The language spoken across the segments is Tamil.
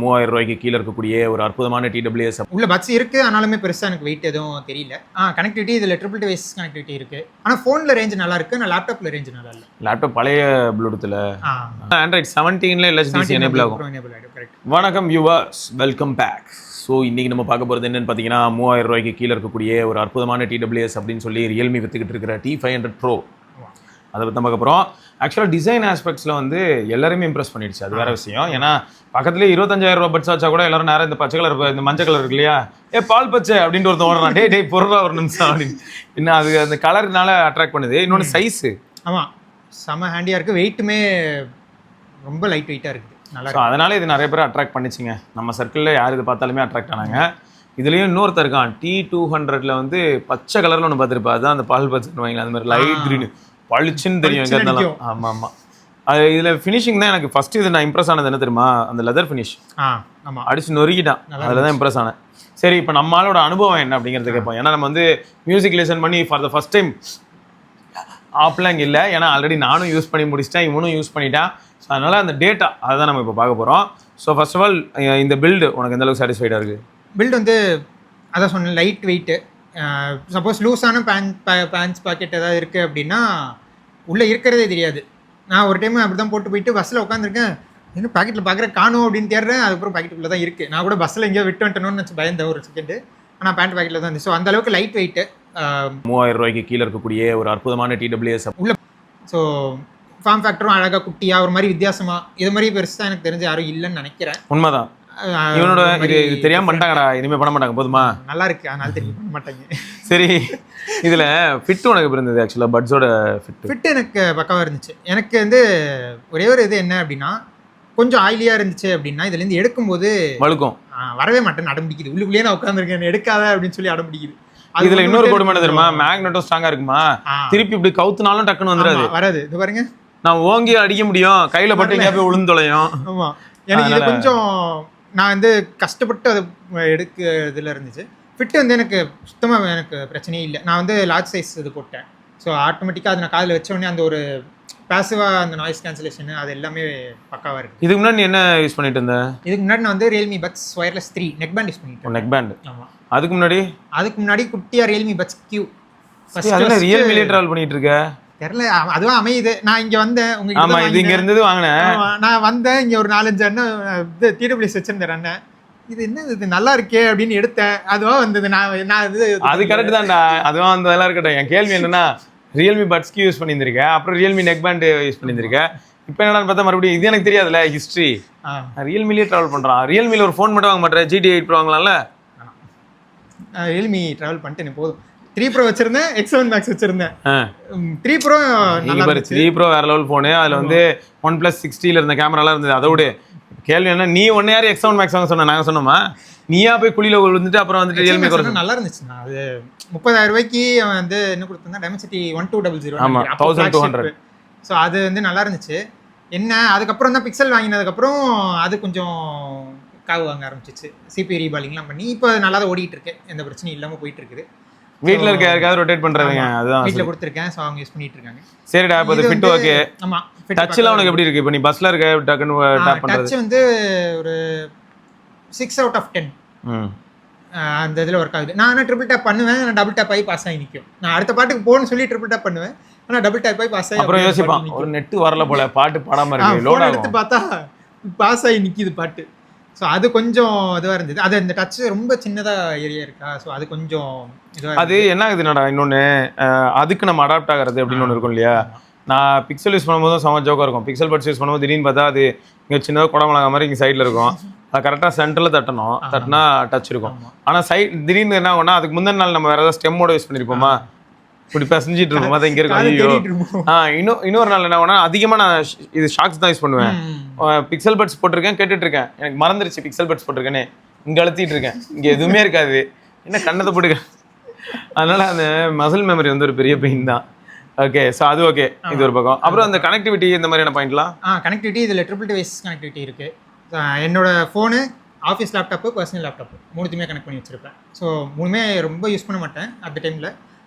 ரூ. 3000 கீழ இருக்கக்கூடிய ஒரு அற்புதமான TWS உள்ள பட்ஸ் இருக்கு. ஆனாலுமே பெருசா எனக்கு வெயிட் எதுவும் தெரியல. கனெக்டிவிட்டி இதுல ட்ரிபிள் டிவைஸ் கனெக்டிவிட்டி இருக்கு. ஆனா போன்ல ரேஞ்ச் நல்லா இருக்கு. நான் லேப்டாப்ல ரேஞ்ச் நல்லா இல்ல. லேப்டாப் பழைய ப்ளூடூத்ல Android 17ல LHDC எனேபிள் ஆகும். வணக்கம் வியூவர்ஸ், வெல்கம் பேக். ஸோ இன்றைக்கி நம்ம பார்க்க போகிறது என்னென்னு பார்த்தீங்கன்னா ரூ. 3000 கீழே இருக்கக்கூடிய ஒரு அற்புதமான TWS அப்படின்னு சொல்லி ரியல்மி வித்துக்கிட்டு இருக்கிற T500 Pro அதை பற்றி பார்க்க போகிறோம். ஆக்சுவலாக டிசைன் ஆஸ்பெக்ட்ஸில் வந்து எல்லாருமே இம்ப்ரெஸ் பண்ணிடுச்சு. அது வேறு விஷயம். ஏன்னா பக்கத்துலேயே ரூ. 25,000 பட்ஸ் வச்சா கூட எல்லாரும் நேரம் இந்த பச்சை கலர் இந்த மஞ்சள் கலர் இருக்கு இல்லையா, பால் பச்சை அப்படின்ட்டு ஒருத்தன் ஓடுறான். டே பொருளா ஒரு நிமிஷம் அப்படின்னு. இன்னும் அது அந்த கலர்னால அட்ராக்ட் பண்ணுது. இன்னொன்று சைஸு ஆமாம் செம்ம ஹேண்டியாக இருக்குது. வெயிட்டுமே ரொம்ப லைட் வெயிட்டாக இருக்குது. ஸோ அதனால இது நிறைய பேர் அட்ராக்ட் பண்ணிச்சிங்க. நம்ம சர்க்கிளில் யார் இது பார்த்தாலுமே அட்ராக்ட் ஆனாங்க. இதுலேயும் இன்னொருத்தர் இருக்கான் T200ல வந்து பச்சை கலரில் ஒன்று பார்த்துருப்பா. அதுதான் அந்த பால் பச்சைன்னு வைங்களா, அந்த மாதிரி லைட் க்ரீனு பளிச்சுன்னு தெரியும் எங்கே இருந்தாலும். ஆமாம் அது இதில் ஃபினிஷிங் தான் எனக்கு ஃபஸ்ட்டு இது நான் இம்ப்ரெஸ் ஆனது என்ன தெரியுமா, அந்த லெதர் ஃபினிஷ். ஆமாம் அடிச்சு நொறுக்கிட்டான். அதில் தான் இம்ப்ரெஸ் ஆனேன். சரி, இப்போ நம்மளோட அனுபவம் என்ன அப்படிங்கிறத கேட்போம். ஏன்னா நம்ம வந்து மியூசிக் லிசன் பண்ணி ஃபார் த ஃபஸ்ட் டைம் ஆப்லாம் இங்கே இல்லை. ஏன்னா ஆல்ரெடி நானும் யூஸ் பண்ணி முடிச்சிட்டேன், இவனும் யூஸ் பண்ணிட்டான். ஸோ அதனால் அந்த டேட்டா அதை தான் நம்ம இப்போ பார்க்க போகிறோம். ஸோ ஃபர்ஸ்ட் ஆஃப் ஆல் இந்த பில்டு உனக்கு எந்த அளவுக்கு சாட்டிஸ்ஃபைடாக இருக்குது? பில்டு வந்து அதான் சொன்னேன், light weight. Suppose லூஸான pants packet ஏதாவது இருக்குது அப்படின்னா உள்ளே இருக்கிறதே தெரியாது. நான் ஒரு டைம் அப்படி தான் போட்டு போயிட்டு பஸ்ஸில் உட்காந்துருக்கேன். இன்னும் பாக்கெட்டில் பார்க்குற காணும் அப்படின்னு தேடுறேன். அதுக்கப்புறம் பாக்கெட்டுக்குள்ளே தான் இருக்குது. நான் கூட பஸ்ஸில் எங்கேயோ விட்டு வந்துட்டணும்னு வச்சு பயந்தேன் ஒரு செகண்டு. ஆனால் பேண்ட் பாக்கெட்டில் தான் இருந்துச்சு. ஸோ அந்தளவுக்கு லைட் வெயிட்டு. ரூ. 3000 கீழே இருக்கக்கூடிய ஒரு அற்புதமான TWS உள்ள. ஸோ ஃபார்ம் ஃபேக்டரும் அழகாக குட்டியாக ஒரு மாதிரி வித்தியாசமாக இது மாதிரி பெருசாக எனக்கு தெரிஞ்ச யாரும் இல்லைன்னு நினைக்கிறேன். உண்மைதான். இவனோட இது தெரியாமல் பண்ணிட்டாங்கடா, இனிமேல் பண்ண மாட்டாங்க. போதுமா, நல்லா இருக்கு. அதனால தெரியும் பண்ண மாட்டாங்க. சரி, இதில் ஃபிட் உனக்கு இருந்தது? ஆக்சுவலாக பட்ஸோட ஃபிட் எனக்கு பக்காவாக இருந்துச்சு. எனக்கு வந்து ஒரே ஒரு இது என்ன அப்படின்னா, கொஞ்சம் ஆயிலியாக இருந்துச்சு அப்படின்னா இதுலேருந்து எடுக்கும்போது வழுக்கும், வரவே மாட்டேன்னு அடம்பிடிக்குது. உள்ளுக்குள்ளேயே நான் உட்காந்துருக்கேன், எடுக்காத அப்படின்னு சொல்லி அடம்பிடிக்குது. இதுல இன்னொரு கொடுமை தெரியுமா, மேக்னெட்டும் ஸ்ட்ராங்கா இருக்குமா, திருப்பி இப்படி கவுத்துனாலும் டக்குன்னு வராது. இது பாருங்க, நான் ஓங்கி அடிக்க முடியும், கையில பட்டு எங்கேயா போய் விழுந்து தொலையும். ஆமா, எனக்கு இது கொஞ்சம் நான் வந்து கஷ்டப்பட்டு அது எடுக்கிறதுல இருந்துச்சு. ஃபிட் வந்து எனக்கு சுத்தமாக எனக்கு பிரச்சனையே இல்லை. நான் வந்து லார்ஜ் சைஸ் இது போட்டேன். ஸோ ஆட்டோமேட்டிக்காக அது நான் காதில் வச்ச உடனே அந்த ஒரு பேசிவாக அந்த நாய்ஸ் கேன்சலேஷன் அது எல்லாமே பக்காவாக இருக்குது. இதுக்கு முன்னாடி என்ன யூஸ் பண்ணிட்டு இருந்தேன்? இதுக்கு முன்னாடி நான் வந்து Realme puts wireless 3 neck band use பண்ணிட்டேன். Neck band. ஆமாம். அதுக்கு முன்னாடி குட்டியாக ரியல்மி பட்ஸ் Q. ரியல்மிலே ட்ராவல் பண்ணிட்டு இருக்க தெரியல, அதுவும் அமையுது. நான் இங்கே வந்தேன், உங்களுக்கு இது இங்கே இருந்தது வாங்கினேன். நான் வந்தேன் இங்கே ஒரு 4-5 அண்ணன் இது TWS வச்சிருந்தேன் அண்ணன். இது என்ன இது நல்லா இருக்கே அப்படின்னு எடுத்தேன். அதுவாக வந்தது. நான் இது அது கரெக்ட் தான்டா, அதுவும் அந்த இதெல்லாம் இருக்கட்டும். என் கேள்வி என்னன்னா, ரியல்மி பட்ஸ் Q யூஸ் பண்ணியிருந்திருக்கேன், அப்புறம் ரியல்மி நெக் பேண்ட் யூஸ் பண்ணியிருந்திருக்கேன். இப்போ என்னடான்னு பார்த்தா மறுபடியும் இது எனக்கு தெரியாதுல்ல ஹிஸ்ட்ரி. ரியல்மிலேயே ட்ராவல் பண்ணுறான். ரியல்மியில் ஒரு ஃபோன் மட்டும் வாங்க மாட்டேன், GT8 Pro வாங்கலாம்ல. ரியல்மி ட்ராவல் பண்ணிட்டு போதும். 3 Pro வச்சிருந்தேன், X7 Max வச்சிருந்தேன். 3 Pro நல்லா இருந்துச்சு. 3 Pro வேற லெவல் ஃபோனு. அதில் வந்து OnePlus 60ல இருந்த கேமராலாம் இருந்தது. அதோட கேள்வி என்ன, நீ ஒன்று யார் X7 Max வாங்க சொன்ன? நாங்கள் சொன்னோமா? நீயா போய் குழியில் விழுந்துட்டு அப்புறம் வந்துட்டு ரியல்மி குறைச்சு. நல்லா இருந்துச்சு. அது 30,000 ரூபாய்க்கு அவன் வந்து என்ன கொடுத்தா Dimensity 1200. ஆமாம், 1200. ஸோ அது வந்து நல்லா இருந்துச்சு. என்ன அதுக்கப்புறம் தான் பிக்சல் வாங்கினதுக்கப்புறம் அது கொஞ்சம் காவு வாங்க ஆரம்பிச்சிச்சு. CPU ரீபாலிங்லாம் பண்ணி இப்போ நல்லா தான் ஓடிட்டு இருக்கு, எந்த பிரச்சனையும் இல்லாமல் போயிட்டு இருக்குது. வீட்டில் இருக்க யாருக்காவது ரொட்டேட் பண்ணுறவங்க அதுதான் வீட்டில் கொடுத்துருக்கேன். ஸோ அவங்க யூஸ் பண்ணிட்டு இருக்காங்க. சரிடா, இப்போ அது ஃபிட் ஓகே. ஆமாம், டச்லாம் உனக்கு எப்படி இருக்கு? இப்போ நீ பஸ்ல இருக்க டக்குன்னு டேப் பண்றது டச் வந்து ஒரு 6 out of 10 அந்த இதில் ஒர்க் ஆகுது. நான் ஆனால் ட்ரிபிள் டேப் பண்ணுவேன், நான் டபுள் டேப் ஆகி பாஸ் ஆகி நிற்கும். நான் அடுத்த பாட்டுக்கு போகணும்னு சொல்லி ட்ரிபிள் டேப் பண்ணுவேன், ஆனால் டபுள் டேப் ஆகி பாஸ் ஆகி. அப்புறம் யோசிப்பான், ஒரு நெட்டு வரல போல, பாட்டு பாடாம இருக்கு, லோட் எடுத்து பார்த்தா பாஸ் ஆகி நிற்கிது பாட்டு. ஸோ அது கொஞ்சம் இதுவாக இருந்தது. அது இந்த டச் ரொம்ப சின்னதாக ஏரியா இருக்கா, ஸோ அது கொஞ்சம் இதுவாக. அது என்ன ஆகுதுண்ணா, இன்னொன்று அதுக்கு நம்ம அடாப்ட் ஆகிறது அப்படின்னு ஒன்று இருக்கும் இல்லையா. நான் பிக்சல் யூஸ் பண்ணும்போது செம ஜோக்காக இருக்கும். பிக்சல் பட்ஸ் யூஸ் பண்ணும்போது திடீர்னு பார்த்தா அது இங்கே சின்னதாக குடமிளகா மாதிரி இங்கே சைடில் இருக்கும். அது கரெக்டாக சென்டரில் தட்டினா டச் இருக்கும். ஆனால் திடீர்னு என்ன ஆகும்னா, அதுக்கு முந்தின நாள் நம்ம வேறு ஏதாவது ஸ்டெம்மோட யூஸ் பண்ணியிருப்போமா, இப்படி செஞ்சுட்டு இருக்கும், அதை இங்கே இருக்கும். ஐயோ, இன்னொரு நாள் என்ன ஆகும்னா, அதிகமாக நான் இது ஷாக்ஸ் தான் யூஸ் பண்ணுவேன். பிக்சல் பட்ஸ் போட்டிருக்கேன், கேட்டுட்டு இருக்கேன், எனக்கு மறந்துருச்சு பிக்சல் பட்ஸ் போட்டிருக்கேனே, இங்கே அழுத்திட்டு இருக்கேன், இங்கே எதுவுமே இருக்காது, என்ன கண்ணத்தை போட்டுக்க. அதனால அந்த மசில் மெமரி வந்து ஒரு பெரிய பெயின் தான். ஓகே, ஸோ அது ஓகே, இது ஒரு பக்கம். அப்புறம் அந்த கனெக்டிவிட்டி இந்த மாதிரியான பாயிண்ட்லாம். கனெக்டிவிட்டி இதில் ட்ரிபிள் டிவைஸ் கனெக்டிவிட்டி இருக்குது. என்னோட phone, office laptop, personal laptop மூணுத்தையுமே connect பண்ணி வச்சுருப்பேன். ஸோ மூணுமே ரொம்ப யூஸ் பண்ண மாட்டேன் அந்த டைமில்.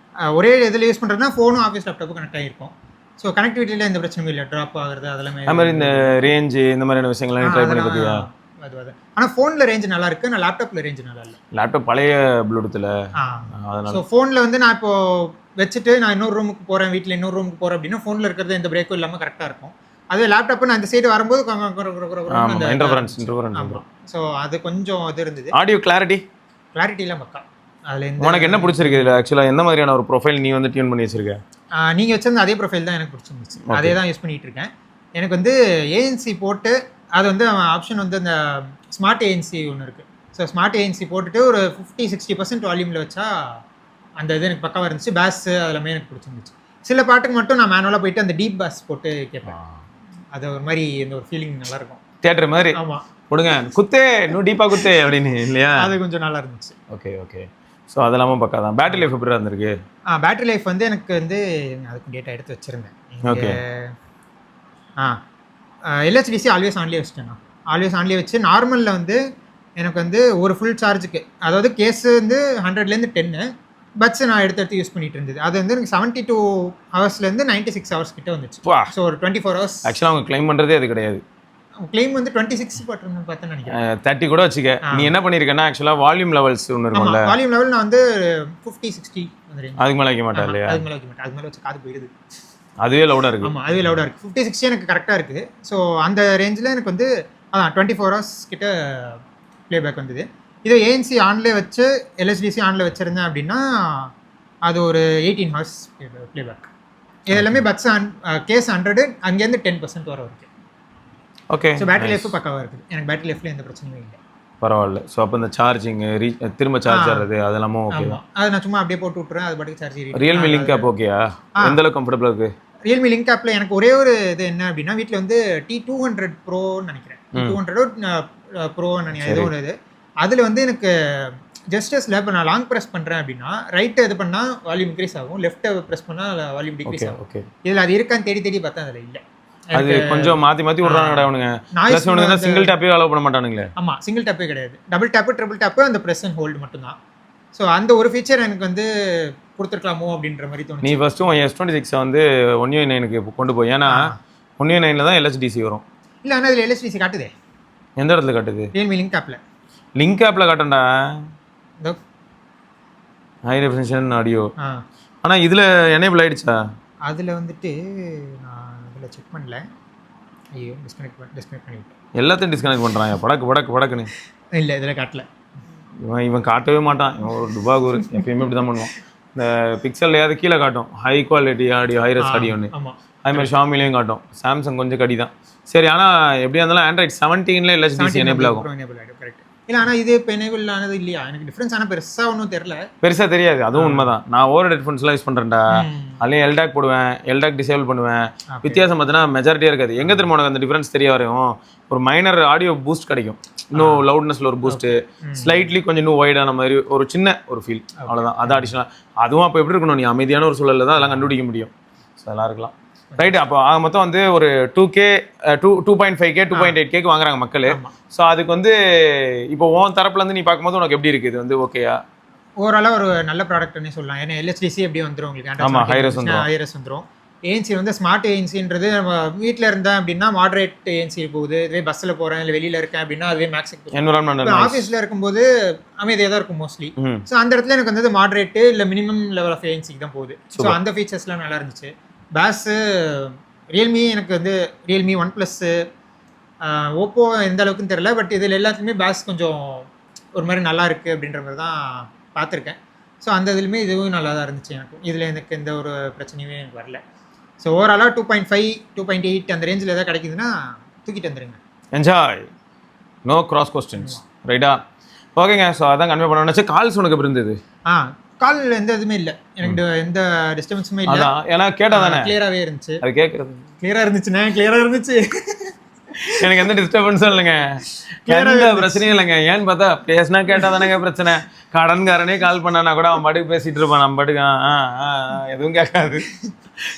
ஒரே இதில் யூஸ் பண்ணுறதுனா ஃபோனும் ஆஃபீஸ் லேப்டாப்பும் கனெக்ட் ஆகிருக்கும். ஸோ கனெக்டிவிட்டியில் எந்த பிரச்சனையும் இல்லை, ட்ராப் ஆகுறது அதெல்லாமே. அது மாதிரி இந்த ரேஞ்சு இந்த மாதிரியான விஷயங்கள்லாம் ட்ரை பண்ணி பார்த்தியா? அது ஆனால் ஃபோனில் ரேஞ்ச் நல்லா இருக்கு, நான் லேப்டாப்பில் ரேஞ்ச் நல்லா இல்லை. லேப்டாப் பழைய ப்ளூடூத்தில் ஸோ ஃபோனில் வந்து நான் இப்போ வச்சுட்டு நான் இன்னொரு ரூமுக்கு போகிறேன், வீட்டில் இன்னொரு ரூமுக்கு போகிறேன் அப்படின்னா ஃபோனில் இருக்கிறது எந்த பிரேக்கும் இல்லாமல் கரெக்டாக இருக்கும். அதே லேப்டாப் நான் இந்த சைடு வரும்போது இன்டர்ஃபரன்ஸ் ஸோ அது கொஞ்சம் இது இருந்தது. ஆடியோ கிளாரிட்டிலாம் பக்கா. அதில் உனக்கு என்ன பிடிச்சிருக்கு இதில் ஆக்சுவலாக எந்த மாதிரியான ஒரு ப்ரொஃபைல் நீ வந்து டியூன் பண்ணி வச்சிருக்க? நீங்கள் வச்சிருந்த அதே ப்ரொஃபைல் தான் எனக்கு பிடிச்சிருந்துச்சு, அதே தான் யூஸ் பண்ணிகிட்டு இருக்கேன். எனக்கு வந்து ஏஎன்சி போட்டு அது வந்து ஆப்ஷன் வந்து அந்த ஸ்மார்ட் ஏஎன்சி ஒன்று இருக்குது. ஸோ ஸ்மார்ட் ஏஎன்சி போட்டுட்டு ஒரு 50-60% வால்யூமில் வச்சா அந்த இது எனக்கு பக்காவாக இருந்துச்சு. பேஸு அதெல்லாமே எனக்கு பிடிச்சிருந்துச்சு. சில பாட்டுக்கு மட்டும் நான் மேனுவலாக போயிட்டு அந்த டீப் பேஸ் போட்டு கேட்பேன். அது ஒரு மாதிரி இந்த ஒரு ஃபீலிங் நல்லாயிருக்கும், தியேட்டர் மாதிரி. ஆமாம், கொடுங்க குத்தே இன்னும் டீப்பாக குத்தே அப்படின்னு இல்லையா? அது கொஞ்சம் நல்லா இருந்துச்சு. ஓகே. ஸோ அதெல்லாமல் பக்கா தான். பேட்டரி லைஃப் எப்படி இருந்திருக்கு? பேட்டரி லைஃப் வந்து எனக்கு வந்து அதுக்கு டேட்டா எடுத்து வச்சுருந்தேன். ஓகே. எல்ஹெச்டிசி ஆல்வேஸ் ஆன்லேயே வச்சுட்டேன். ஆல்வேஸ் ஆன்லேயே வச்சு நார்மலில் வந்து எனக்கு வந்து ஒரு ஃபுல் சார்ஜுக்கு, அதாவது கேஸு வந்து 100லேருந்து 10, பட்ஸ் நான் எடுத்து யூஸ் பண்ணிட்டு இருந்தது. அது வந்து எனக்கு 72 ஹவர்ஸ்லேருந்து 96 ஹவர்ஸ் கிட்ட வந்துச்சு. ஸோ ஒரு 24 ஹவர்ஸ். ஆக்சுவலாக அவங்க கிளைம் பண்ணுறதே அது கிடையாது. கிளைம் வந்து 26 போட்டிருந்தேன் பார்த்தேன்னு நினைக்கிறேன். 30 கூட வச்சுக்க. நீ என்ன பண்ணியிருக்கேன்னா ஆக்சுவலாக வால்யூம் லெவல்ஸ் ஒன்று இருக்கும்ல, வால்யூம் லெவல் நான் வந்து 50-60 அதுக்கு மேலே வைக்க மாட்டேன் இல்லையா? அதுக்கு மேலே வைக்க மாட்டேன், அது மேலே வச்சு காது போயிடுது. அதுவே லவுடாக இருக்குது. ஆமாம், அதுவே லவுடாக இருக்குது. 50-60 எனக்கு கரெக்டாக இருக்குது. ஸோ அந்த ரேஞ்சில் எனக்கு வந்து 24 ஹவர்ஸ் கிட்ட ப்ளேபேக் வந்தது. இது ஏஎன்சி ஆன்லேயே வச்சு எல்ஹெச்டிசி ஆனில் வச்சுருந்தேன் அப்படின்னா அது ஒரு 18 ஹவர்ஸ் ப்ளேபேக். இது எல்லாமே பட்ஸ் கேஸ் 100, அங்கேருந்து 10% வர வரைக்கும். ஓகே. ஸோ பேட்டரி லைஃப் பக்காவாக இருக்குது. எனக்கு பேட்டரி லைஃப்பில் எந்த பிரச்சனையும் இல்லை. பரவாயில்ல. ஸோ அப்போ இந்த சார்ஜிங் திரும்ப சார்ஜ் ஆகிறது அதெல்லாமும் ஓகே தான். அது நான் சும்மா அப்படியே போட்டு விட்டுறேன், அது பாட்டுக்கு சார்ஜ் ஏறிடும். ரியல்மி லிங்க் ஆப் ஓகேயா? எந்த அளவுக்கு கம்ஃபர்டபுளாக இருக்குது? ரியல்மி லிங்க் ஆப்பில் எனக்கு ஒரே ஒரு இது என்ன அப்படின்னா, வீட்டில் வந்து T200 ப்ரோன்னு நினைக்கிறேன், T200 ப்ரோன்னு நினைக்கிறேன், ஏதோ ஒரு இது. அதில் வந்து எனக்கு ஜஸ்டஸில் இப்போ நான் லாங் ப்ரெஸ் பண்ணுறேன் அப்படின்னா ரைட்டை இது பண்ணால் வால்யூம் இன்க்ரீஸ் ஆகும், லெஃப்ட்டை ப்ரெஸ் பண்ணால் வால்யூம் டிக்ரீஸ் ஆகும். ஓகே. இதில் அது இருக்கான்னு தேடி பார்த்தா அதில் இல்லை. அது கொஞ்சம் மாற்றி விட்றானுங்கடா அவனுங்க. ப்ளஸ் ஒன்று சிங்கிள் டேப்பே அலோவ் பண்ண மாட்டானுங்களே. ஆமாம், சிங்கிள் டேப்பே கிடையாது, டபுள் டேப்பு ட்ரிபிள் டேப்பு, அந்த ப்ரெஸ் அண்ட் ஹோல்டு மட்டும்தான். ஸோ அந்த ஒரு ஃபீச்சர் எனக்கு வந்து கொடுத்துருக்கலாமோ அப்படின்ற மாதிரி தோணுச்சு. நீ ஃபஸ்ட்டு உன் S26 வந்து 1UI9க்கு கொண்டு போய், ஏன்னா 1UI9ல் தான் எல்ஹெச்டிசி வரும். இல்லை, ஆனால் அதில் எல்ஹெச்டிசி காட்டுதே. எந்த இடத்துல காட்டுது? ரியல்மி லிங்க் ஆப்பில். லிங்க் ஆப்பில் காட்டண்டா ஹை டெஃபினிஷன் ஆடியோ. ஆனால் இதில் எனேபிள் ஆகிடுச்சா? அதில் வந்துட்டு நான் அதில் செக் பண்ணல. ஐயோ, டிஸ்கனெக்ட் பண்ணிவிட்டேன். எல்லாத்தையும் டிஸ்கனெக்ட் பண்ணுறான் படக்குன்னு. இல்லை, இதில் காட்டல. இவன் காட்டவே மாட்டான். இவன் ஒரு டுபாகூர், எப்பயுமே இப்படி தான் பண்ணுவான். இந்த பிக்சல்லையாவது கீழே காட்டும் ஹை குவாலிட்டி ஆடியோ, ஹைரஸ் ஆடியோன்னு. அது மாதிரி ஷாமிலையும் காட்டும். சாம்சங் கொஞ்சம் கடி தான். சரி, ஆனால் எப்படியா இருந்தாலும் ஆண்ட்ராய்ட் 17ல் எல்ஹெச்டிசி எனேபிள் ஆகும். கரெக்ட். இல்லை, ஆனால் இது இப்போ எனேபிள் ஆனது இல்லையா? எனக்கு டிஃப்ரென்ஸ் ஆனால் பெருசாக ஒன்றும் தெரியல. பெருசாக தெரியாது, அதுவும் உண்மைதான். நான் ஓவர் ஹெட்ஃபோன்ஸ்லாம் யூஸ் பண்ணுறேன்டா, அதுலேயும் எல்டாக் போடுவேன், எல்டாக் டிசேபிள் பண்ணுவேன். வித்தியாசம் பார்த்தீங்கன்னா மெஜாரிட்டியாக இருக்காது. எங்கே திரும்ப உனக்கு அந்த டிஃப்ரென்ஸ் தெரிய வரையும் ஒரு மைனர் ஆடியோ பூஸ்ட் கிடைக்கும். இன்னும் லவுட்னஸில் ஒரு பூஸ்ட்டு, ஸ்லைட்லி கொஞ்சம் இன்னும் வைடான மாதிரி ஒரு சின்ன ஒரு ஃபீல், அவ்வளோதான். அது அடிஷனலாக அதுவும் அப்போ எப்படி இருக்கணும், நீ அமைதியான ஒரு சூழலில் தான் அதெல்லாம் கண்டுபிடிக்க முடியும். ஸோ அதெல்லாம் இருக்கலாம். ரைட்டு. அப்போ ஆக மொத்தம் வந்து ஒரு 2K 2.5K 2.8K வாங்குறாங்க மக்கள். ஸோ அதுக்கு வந்து இப்போ உன் தரப்புலேருந்து நீ பார்க்கும்போது உனக்கு எப்படி இருக்குது? இது வந்து ஓகேயா? ஓவராலாக ஒரு நல்ல ப்ராடக்ட்னே சொல்லலாம். ஏன்னா எல்ஹெச்டிசி எப்படி வந்துடும் உங்களுக்கு? ஆமாம், ஹைரஸ் வந்துடும். ஏஎன்சி வந்து ஸ்மார்ட் ஏஎன்சின்றது நம்ம வீட்டில் இருந்தேன் அப்படின்னா மாடரேட் ஏஎன்சி போகுது. இதுவே பஸ்ஸில் போகிறேன் இல்லை வெளியில் இருக்கேன் அப்படின்னா அதுவே மேக்ஸிக். என்விரான்மெண்ட் ஆஃபீஸில் இருக்கும்போது அமைதியாக தான் இருக்கும் மோஸ்ட்லி. ஸோ அந்த இடத்துல எனக்கு வந்து மாடரேட்டு இல்லை மினிமம் லெவல் ஆஃப் ஏஎன்சிக்கு தான் போகுது. ஸோ அந்த ஃபீச்சர்ஸ்லாம் நல்லா இருந்துச்சு. பேஸு ரியல்மி எனக்கு வந்து ரியல்மி OnePlus, ஓப்போ எந்த அளவுக்குன்னு தெரில, பட் இதில் எல்லாத்துலேயுமே பேஸ் கொஞ்சம் ஒரு மாதிரி நல்லா இருக்குது அப்படின்ற மாதிரி தான் பார்த்துருக்கேன். ஸோ அந்த இதுலையுமே இதுவும் நல்லா தான் இருந்துச்சு எனக்கு. இதில் எனக்கு எந்த ஒரு பிரச்சனையுமே எனக்கு வரல. ஸோ ஓவராலாக 2.5 2.8 அந்த ரேஞ்சில் எதாவது கிடைக்குதுன்னா தூக்கிட்டு வந்துடுங்க. Enjoy, no cross questions. ரைட்டா? ஓகேங்க. ஸோ அதான் கன்வே பண்ண நினச்சி. கால்ஸ் உனக்கு எப்படி இருந்தது? கால் எந்த இதுவுமே இல்லை எனக்கு, எந்த டிஸ்டர்பன்ஸுமே இல்லை. ஏன்னா கேட்டால் தானே கிளியராகவே இருந்துச்சு. அது கேட்குறது கிளியராக இருந்துச்சுண்ணே, கிளியராக இருந்துச்சு. எனக்கு எந்த டிஸ்டர்பன்ஸும் இல்லைங்க, எந்த பிரச்சனையும் இல்லைங்க. ஏன்னு பார்த்தா பேசினா கேட்டால் தானேங்க பிரச்சனை. கடன்காரனே கால் பண்ணானா கூட அவன் பாட்டுக்கு பேசிகிட்டு இருப்பான், நம்ம பாட்டுக்கு எதுவும் கேட்காது.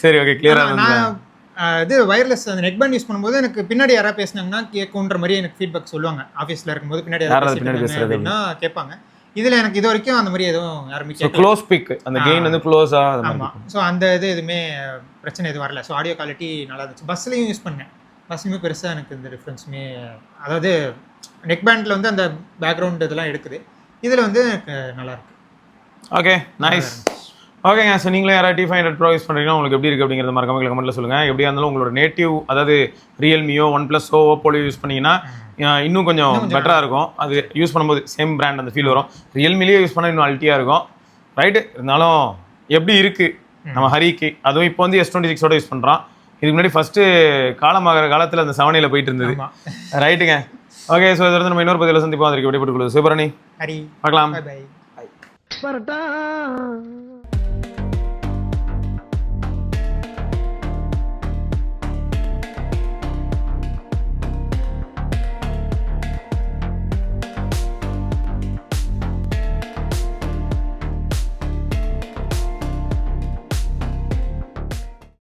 சரி, ஓகே, கிளியராக. நான் இது வயர்லெஸ் அந்த நெக் பேண்ட் யூஸ் பண்ணும்போது எனக்கு பின்னாடி யாராவது பேசினாங்கன்னா கேட்குன்ற மாதிரி எனக்கு ஃபீட்பேக் சொல்லுவாங்க. ஆஃபீஸில் இருக்கும்போது பின்னாடி யாராவது பேசுறது அப்படின்னா கேட்பாங்க. இதில் எனக்கு இது வரைக்கும் அந்த மாதிரி எதுவும் யாருமே க்ளோஸ் பிக், அந்த கெயின் வந்து க்ளோஸாக. ஆமாம். ஸோ அந்த இது எதுவுமே பிரச்சனை எதுவும் வரல. ஸோ ஆடியோ குவாலிட்டி நல்லா இருந்துச்சு. பஸ்லையும் யூஸ் பண்ணேன். பஸ்லையுமே பெருசாக எனக்கு இந்த டிஃப்ரென்ஸுமே, அதாவது நெக் பேண்டில் வந்து அந்த பேக்ரவுண்ட் இதெல்லாம் எடுக்குது. இதில் வந்து நல்லாயிருக்கு. Okay nice. ஓகேங்க. ஸோ நீங்களே யாராவது T500 Pro யூஸ் பண்ணுறீங்கன்னா உங்களுக்கு எப்படி இருக்குது அப்படிங்கிறத மறக்காம கமெண்ட்டில் சொல்லுங்கள். எப்படியா இருந்தாலும் உங்களோட நேட்டிவ் அதாவது ரியல்மியோ OnePlusஓ ஓப்போலோ யூஸ் பண்ணிங்கன்னா இன்னும் கொஞ்சம் பெட்டராக இருக்கும். அது யூஸ் பண்ணும்போது சேம் பிராண்ட் அந்த ஃபீல் வரும். ரியல்மிலேயே யூஸ் பண்ணால் இன்னும் அல்ட்டியாக இருக்கும். ரைட்டு. இருந்தாலும் எப்படி இருக்குது நம்ம ஹரிக்கு, அதுவும் இப்போ வந்து S26ஓட யூஸ் பண்ணுறான். இதுக்கு முன்னாடி ஃபஸ்ட்டு காலமாகிற காலத்தில் அந்த 7Aல போயிட்டு இருந்தது. ரைட்டுங்க. ஓகே. ஸோ இதில் நம்ம இன்னொரு பதிவில் சந்திப்போம். அதற்கு விடைபெற்றுக் கொள்ளுது சிவபரணி. ஹரி பார்க்கலாம். Bye by.